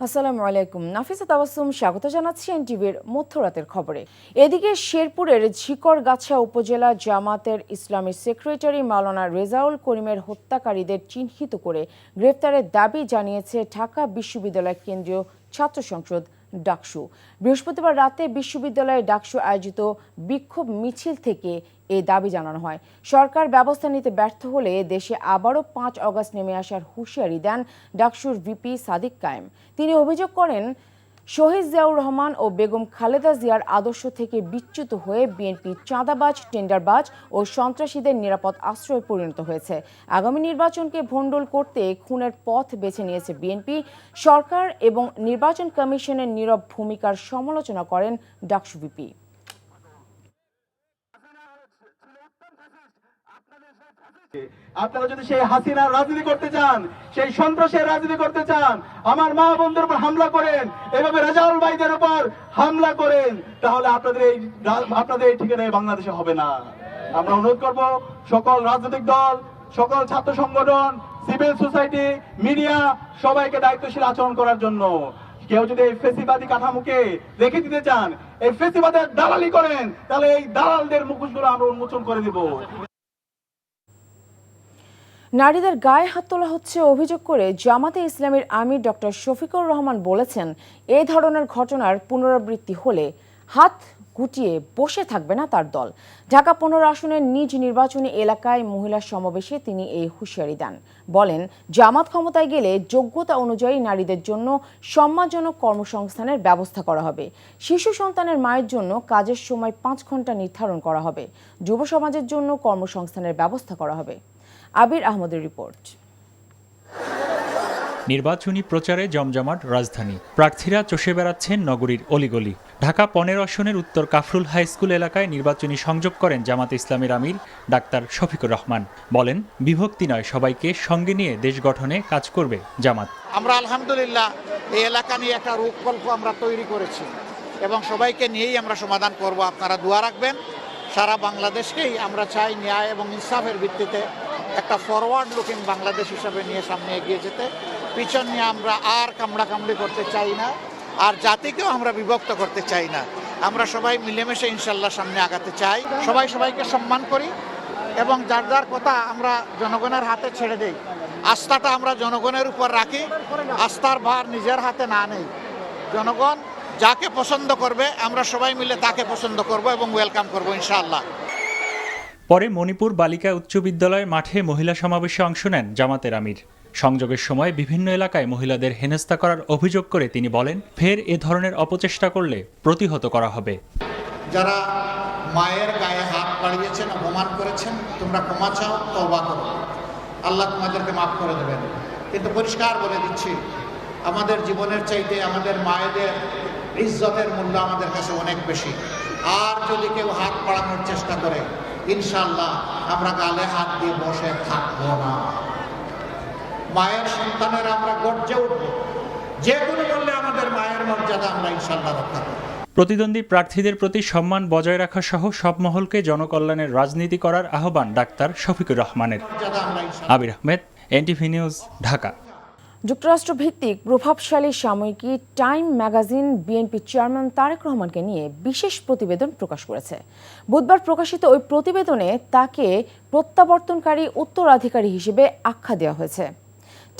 আসসালামু আলাইকুম। নাফিসা তাবাসসুম স্বাগত জানাচ্ছি এনটিভির মধ্যরাতের খবরে। এদিকে শেরপুরের ঝিকরগাছা উপজেলা জামাতের ইসলামী সেক্রেটারি মাওলানা রেজাউল করিমের হত্যাকারীদের চিহ্নিত করে গ্রেফতারের দাবি জানিয়েছে ঢাকা বিশ্ববিদ্যালয় কেন্দ্রীয় ছাত্র সংসদ ডাকসু। বৃহস্পতিবার রাতে বিশ্ববিদ্যালয়ের ডাকসু আয়োজিত বিক্ষোভ মিছিল থেকে এই দাবি জানানো হয়। সরকার ব্যবস্থা নিতে ব্যর্থ হলে দেশে আবারও 5 আগস্ট নেমে আসার হুঁশিয়ারি দেন ডাকসুর ভিপি সাদিক কায়েম। তিনি অভিযোগ করেন, শহীদ জিয়াউর রহমান ও বেগম খালেদা জিয়ার আদর্শ থেকে বিচ্যুত হয়ে বিএনপি চাঁদাবাজ, টেন্ডারবাজ ও সন্ত্রাসীদের নিরাপদ আশ্রয়ে পরিণত হয়েছে। আগামী নির্বাচনকে ভণ্ডুল করতে খুনের পথ বেছে নিয়েছে বিএনপি। সরকার এবং নির্বাচন কমিশনের নীরব ভূমিকার সমালোচনা করেন ডাকসু ভিপি। আপনারা যদি সেই হাসিনার রাজনীতি করতে চান, সেই সন্ত্রাসের রাজনীতি করতে চান, আমার মা বোনদের উপর হামলা করেন, এভাবে রেজাউল ভাইদের উপর হামলা করেন, তাহলে আপনাদের এই ঠিকানায় বাংলাদেশে হবে না। আমরা অনুরোধ করব সকল রাজনৈতিক দল, সকল ছাত্র সংগঠন, সিভিল সোসাইটি, মিডিয়া সবাইকে দায়িত্বশীল আচরণ করার জন্য। কেউ যদি এই ফেসিবাদী কাঠামোকে রেখে দিতে চান, এই ফেসিবাদের দালালি করেন, তাহলে এই দালালদের মুখোশগুলো আমরা উন্মোচন করে দিব। নারীদের গায়ে হাত তোলা হচ্ছে অভিযোগ করে জামাতে ইসলামীর আমির ডক্টর শফিকুর রহমান বলেছেন, এই ধরনের ঘটনার পুনরাবৃত্তি হলে হাত গুটিয়ে বসে থাকবে না তার দল। ঢাকা 15 আসনের নিজ নির্বাচনী এলাকায় মহিলা সমাবেশে তিনি এই হুঁশিয়ারি দেন। বলেন, জামাত ক্ষমতায় গেলে যোগ্যতা অনুযায়ী নারীদের জন্য সম্মানজনক কর্মসংস্থানের ব্যবস্থা করা হবে। শিশু সন্তানের মায়ের জন্য কাজের সময় 5 ঘন্টা নির্ধারণ করা হবে। যুব সমাজের জন্য কর্মসংস্থানের ব্যবস্থা করা হবে। আবির আহমদের রিপোর্ট। নির্বাচনী প্রচারে জমজমাট রাজধানী, প্রার্থীরা চষে বেড়াচ্ছেন নগরীর অলিগলি। ঢাকা 15 আসনের উত্তর কাফরুল হাই স্কুল এলাকায় নির্বাচনী সংযোগ করেন জামাত ইসলামীর আমির ডাক্তার শফিকুর রহমান। বলেন, বিভক্তি নয়, সবাইকে সঙ্গে নিয়ে দেশ গঠনে কাজ করবে জামাত। আমরা আলহামদুলিল্লাহ এই এলাকা নিয়ে একটা রূপকল্প আমরা তৈরি করেছি এবং সবাইকে নিয়েই আমরা সমাধান করব। আপনারা দোয়া রাখবেন। সারা বাংলাদেশকেই আমরা চাই ন্যায় এবং ইনসাফের ভিত্তিতে একটা ফরওয়ার্ড লুকিং বাংলাদেশ হিসাবে নিয়ে সামনে এগিয়ে যেতে। পিছন নিয়ে আমরা আর কামড়াকামড়ি করতে চাই না, আর জাতিকেও আমরা বিভক্ত করতে চাই না। আমরা সবাই মিলেমিশে ইনশাল্লাহ সামনে আগাতে চাই। সবাই সবাইকে সম্মান করি এবং যার যার কথা আমরা জনগণের হাতে ছেড়ে দেই। আস্থাটা আমরা জনগণের উপর রাখি, আস্থার ভার নিজের হাতে না নেই। জনগণ যাকে পছন্দ করবে আমরা সবাই মিলে তাকে পছন্দ করব এবং ওয়েলকাম করব ইনশাআল্লাহ। পরে মণিপুর বালিকা উচ্চ বিদ্যালয় মাঠে মহিলা সমাবেশে অংশ নেন জামাতের আমির। সংযোগের সময় বিভিন্ন এলাকায় মহিলাদের হেনস্থা করার অভিযোগ করে তিনি বলেন, ফের এ ধরনের অপচেষ্টা করলে প্রতিহত করা হবে। যারা মায়ের গায়ে হাত বাড়িয়েছেন, অপমান করেছেন, তোমরা ক্ষমা চাও, তওবা করো, আল্লাহ তোমাদেরকে মাফ করে দেবেন। কিন্তু পরিষ্কার বলে দিচ্ছি, আমাদের জীবনের চাইতে আমাদের মায়েদের ইজ্জতের মূল্য আমাদের কাছে অনেক বেশি। আর যদি কেউ হাত বাড়ানোর চেষ্টা করে, ইনশাআল্লাহ আমরা গালে হাত দিয়ে বসে থাকবো না। মায়ের সন্তানের আমরা গর্জে উঠবো, যে কোনো মূল্যে আমাদের মায়ের মর্যাদা আমরা ইনশাআল্লাহ রক্ষা করব। প্রতিদ্বন্দ্বী প্রার্থীদের প্রতি সম্মান বজায় রাখা সহ সব মহলকে জনকল্যাণের রাজনীতি করার আহ্বান ডাক্তার শফিকুর রহমানের। Abir Ahmed, NTV news, Dhaka. যুক্তরাষ্ট্র ভিত্তিক প্রভাবশালী সাময়িকী Time magazine BNP chairman Tarique রহমানকে নিয়ে বিশেষ প্রতিবেদন প্রকাশ করেছে। বুধবার প্রকাশিত ওই প্রতিবেদনে তাকে প্রত্যাবর্তনকারী উত্তরাধিকারী হিসেবে আখ্যা দেওয়া হয়েছে।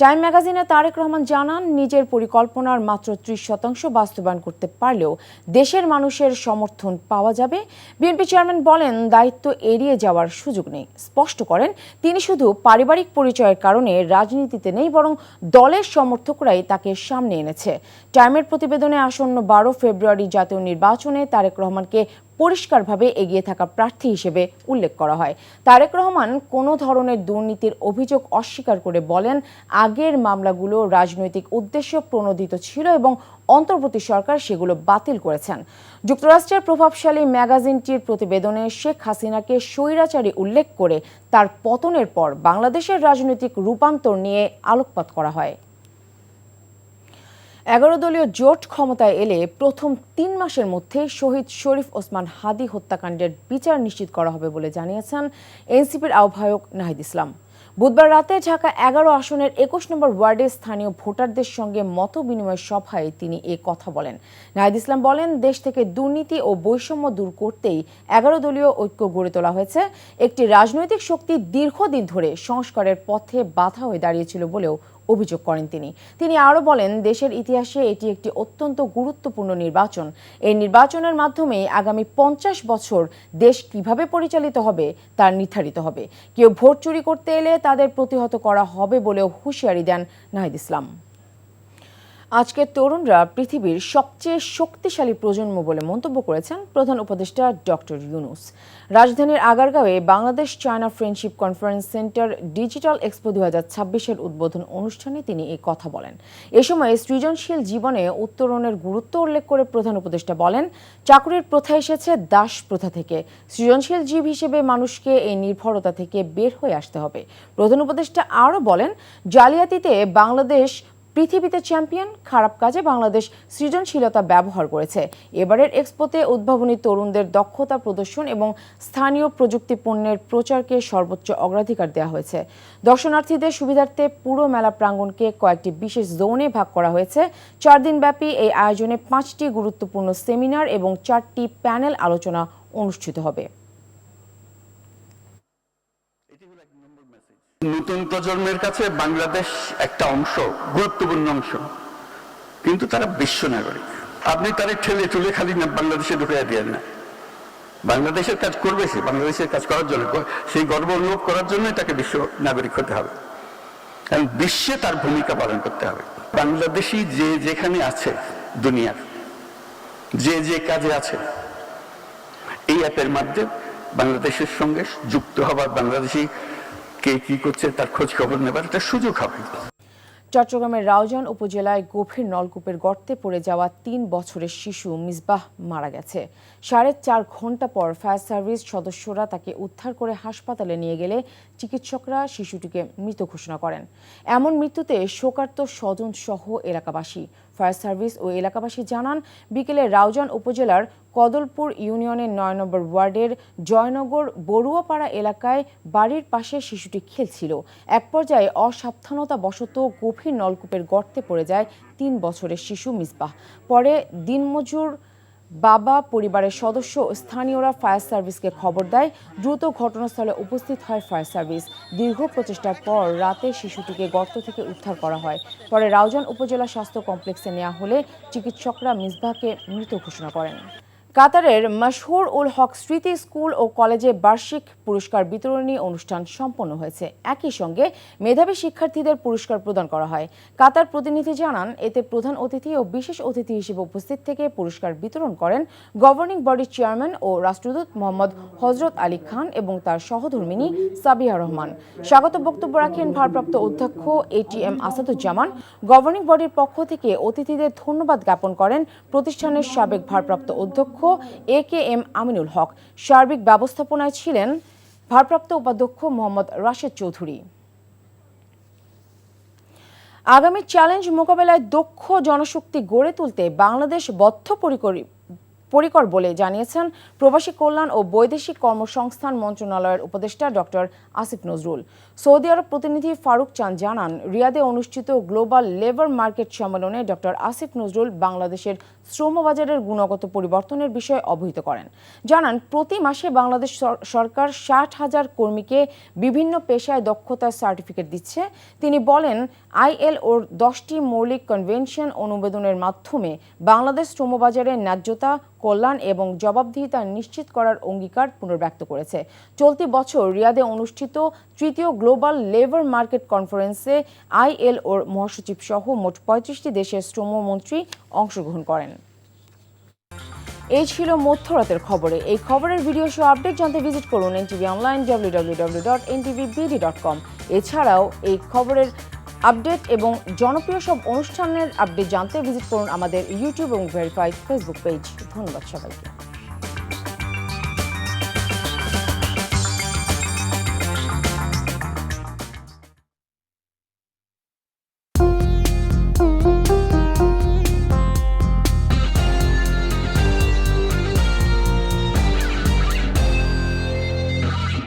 টাইম ম্যাগাজিনে তারেক রহমান জানান, নিজের পরিকল্পনার মাত্র 30% বাস্তবায়ন করতে পারলেও দেশের মানুষের সমর্থন পাওয়া যাবে। বিএনপি চেয়ারম্যান বলেন, দায়িত্ব এড়িয়ে যাওয়ার সুযোগ নেই। স্পষ্ট করেন, তিনি শুধু পারিবারিক পরিচয়ের কারণে রাজনীতিতে নেই, বরং দলের সমর্থকরাই তাকে সামনে এনেছে। টাইমের প্রতিবেদনে আসন্ন 12 ফেব্রুয়ারি জাতীয় নির্বাচনে তারেক রহমানকে পরিষ্কারভাবে এগিয়ে থাকা প্রার্থী হিসেবে উল্লেখ করা হয়। তারেক রহমান কোনো ধরনের দুর্নীতির অভিযোগ অস্বীকার করে বলেন, আগের মামলাগুলো রাজনৈতিক উদ্দেশ্য প্রণোদিত ছিল এবং অন্তর্বর্তী সরকার সেগুলো বাতিল করেছেন। যুক্তরাষ্ট্রের প্রভাবশালী ম্যাগাজিনটির প্রতিবেদনে শেখ হাসিনাকে স্বৈরাচারী উল্লেখ করে তার পতনের পর বাংলাদেশের রাজনৈতিক রূপান্তর নিয়ে আলোকপাত করা হয়। 11 দলীয় জোট ক্ষমতায় এলে প্রথম 3 মাসের মধ্যে শহীদ শরীফ ওসমান হাদী হত্যাকাণ্ডের বিচার নিশ্চিত করা হবে বলে জানিয়েছেন এনসিপির আহ্বায়ক নাহিদ ইসলাম। বুধবার রাতে ঢাকা 11 আসনের 21 নম্বর ওয়ার্ডে স্থানীয় ভোটারদের সঙ্গে মত বিনিময় সভায় তিনি এ কথা বলেন। নাহিদ ইসলাম বলেন, দেশ থেকে দুর্নীতি ও বৈষম্য দূর করতেই 11 দলীয় ঐক্য গড়ে তোলা হয়েছে। একটি রাজনৈতিক শক্তি দীর্ঘদিন ধরে সংস্কারের পথে বাধা হয়ে দাঁড়িয়েছিল বলেও অভিযোগ করেন তিনি আরও বলেন, দেশের ইতিহাসে এটি একটি অত্যন্ত গুরুত্বপূর্ণ নির্বাচন। এই নির্বাচনের মাধ্যমে আগামী 50 বছর দেশ কিভাবে পরিচালিত হবে তা নির্ধারিত হবে। কেউ ভোট চুরি করতে এলে তাদের প্রতিহত করা হবে বলেও হুঁশিয়ারি দেন নাহিদ ইসলাম। আজকের তরুণরা পৃথিবীর সবচেয়ে শক্তিশালী প্রজন্ম বলে মন্তব্য করেছেন প্রধান উপদেষ্টা ডক্টর ইউনূস। রাজধানীর আগারগাঁওয়ে Bangladesh China friendship conference centre digital expo 2026-এর উদ্বোধন অনুষ্ঠানে তিনি এই কথা বলেন। এ সময় সৃজনশীল জীবনে উত্তরণের গুরুত্ব উল্লেখ করে প্রধান উপদেষ্টা বলেন, চাকরির প্রথা এসেছে দাস প্রথা থেকে। সৃজনশীল জীব হিসেবে মানুষকে এই নির্ভরতা থেকে বের হয়ে আসতে হবে। প্রধান উপদেষ্টা আরও বলেন, জালিয়াতিতে বাংলাদেশ পৃথিবীতে চ্যাম্পিয়ন, খারাপ কাজে বাংলাদেশ সৃজনশীলতা ব্যবহার করেছে। এবারের এক্সপোতে উদ্ভাবনী তরুণদের দক্ষতা প্রদর্শন এবং স্থানীয় প্রযুক্তি পণ্যের প্রচারকে সর্বোচ্চ অগ্রাধিকার দেওয়া হয়েছে। দর্শনার্থীদের সুবিধার্থে পুরো মেলা প্রাঙ্গণকে কয়েকটি বিশেষ জোনে ভাগ করা হয়েছে। 4 দিনব্যাপী এই আয়োজনে 5টি গুরুত্বপূর্ণ সেমিনার এবং 4টি প্যানেল আলোচনা অনুষ্ঠিত হবে। নতুন প্রজন্মের কাছে বাংলাদেশ একটা অংশ, গুরুত্বপূর্ণ অংশ, কিন্তু তারা বিশ্ব নাগরিক। আপনি তারা ঠেলে ঠুলে খালি না বাংলাদেশে ঢুকিয়ে দিয়ে না, বাংলাদেশের কাজ করবে সে, বাংলাদেশের কাজ করার জন্য, সেই গর্ব অনুভব করার জন্য তাকে বিশ্ব নাগরিক হতে হবে, কারণ বিশ্বে তার ভূমিকা পালন করতে হবে। বাংলাদেশি যে যেখানে আছে দুনিয়ার, যে যে কাজে আছে, এই অ্যাপের মাধ্যমে বাংলাদেশের সঙ্গে যুক্ত হবার, বাংলাদেশি কে কি করছে তার খোঁজ খবর নেবার একটা সুযোগ হবে। চট্টগ্রামের রাউজান উপজেলায় গভীর নলকূপের গর্তে পড়ে যাওয়া 3 বছরের শিশু মিসবাহ মারা গেছে। 4.5 ঘন্টা পর ফায়ার সার্ভিস সদস্যরা তাকে উদ্ধার করে হাসপাতালে নিয়ে গেলে চিকিৎসকরা শিশুটিকে মৃত ঘোষণা করেন। এমন মৃত্যুতে শোকার্ত স্বজন সহ এলাকাবাসী। ফায়ার সার্ভিস ও এলাকাবাসী জানান, বিকেলে রাউজান উপজেলার কদলপুর ইউনিয়নের 9 নম্বর ওয়ার্ডের জয়নগর বড়ুয়াপাড়া এলাকায় বাড়ির পাশে শিশুটি খেলছিল। এক পর্যায়ে অসাবধানতাবশত গভীর নলকূপের গর্তে পড়ে যায় 3 বছরের শিশু মিসবাহ। পরে দিনমজুর বাবা, পরিবারের সদস্য ও স্থানীয়রা ফায়ার সার্ভিসকে খবর দেয়। দ্রুত ঘটনাস্থলে উপস্থিত হয় ফায়ার সার্ভিস। দীর্ঘ প্রচেষ্টার পর রাতে শিশুটিকে গর্ত থেকে উদ্ধার করা হয়। পরে রাউজান উপজেলা স্বাস্থ্য কমপ্লেক্সে নেওয়া হলে চিকিৎসকরা মিসবাহকে মৃত ঘোষণা করেন। কাতারের মশহুর উল হক স্মৃতি স্কুল ও কলেজে বার্ষিক পুরস্কার বিতরণী অনুষ্ঠান সম্পন্ন হয়েছে। একই সঙ্গে মেধাবী শিক্ষার্থীদের পুরস্কার প্রদান করা হয়। কাতার প্রতিনিধি জানান, এতে প্রধান অতিথি ও বিশেষ অতিথি হিসেবে উপস্থিত থেকে পুরস্কার বিতরণ করেন গভর্নিং বডির চেয়ারম্যান ও রাষ্ট্রদূত মোহাম্মদ হজরত আলী খান এবং তার সহধর্মিণী সাবিহা রহমান। স্বাগত বক্তব্য রাখেন ভারপ্রাপ্ত অধ্যক্ষ ATM আসাদুজ্জামান। গভর্নিং বডির পক্ষ থেকে অতিথিদের ধন্যবাদ জ্ঞাপন করেন প্রতিষ্ঠানের সাবেক ভারপ্রাপ্ত অধ্যক্ষ AKM আমিনুল হক। সার্বিক ব্যবস্থাপনায় ছিলেন ভারপ্রাপ্ত উপাধ্যক্ষ মোহাম্মদ রাশেদ চৌধুরী। আগামী চ্যালেঞ্জ মোকাবেলায় দক্ষ জনশক্তি গড়ে তুলতে বাংলাদেশ বদ্ধপরিকর বলে জানিয়েছেন প্রবাসী কল্যাণ ও বৈদেশিক কর্মসংস্থান মন্ত্রণালয়ের উপদেষ্টা ডক্টর আসিফ নজরুল। সৌদি আরব প্রতিনিধি ফারুক চাঁদ জানান, রিয়াদে অনুষ্ঠিত গ্লোবাল লেবার মার্কেট সম্মেলনে ডক্টর আসিফ নজরুল বাংলাদেশের শ্রমবাজারের গুণগত পরিবর্তনের বিষয়ে অবহিত করেন। জানান, প্রতি মাসে বাংলাদেশ সরকার 60,000 কর্মীকে বিভিন্ন পেশায় দক্ষতার সার্টিফিকেট দিচ্ছে। তিনি বলেন, ILOর 10টি মৌলিক কনভেনশন অনুমোদনের মাধ্যমে বাংলাদেশ শ্রমবাজারের ন্যায্যতা, কল্যাণ এবং জবাবদিহিতা নিশ্চিত করার অঙ্গীকার পুনর্ব্যক্ত করেছে। চলতি বছর রিয়াদে অনুষ্ঠিত 3য় গ্লোবাল লেবার মার্কেট কনফারেন্সে ILOর মহাসচিব সহ মোট 35টি দেশের শ্রমমন্ত্রী অংশগ্রহণ করেন। এই ছিল মধ্যরাতের খবরে। এই খবরের ভিডিও সহ আপডেট জানতে ভিজিট করুন NTV অনলাইন www.ntvbd.com। এছাড়াও এই খবরের আপডেট এবং জনপ্রিয় সব অনুষ্ঠানের আপডেট জানতে ভিজিট করুন আমাদের ইউটিউব এবং ভেরিফাইড ফেসবুক পেজ। ধন্যবাদ সবাইকে।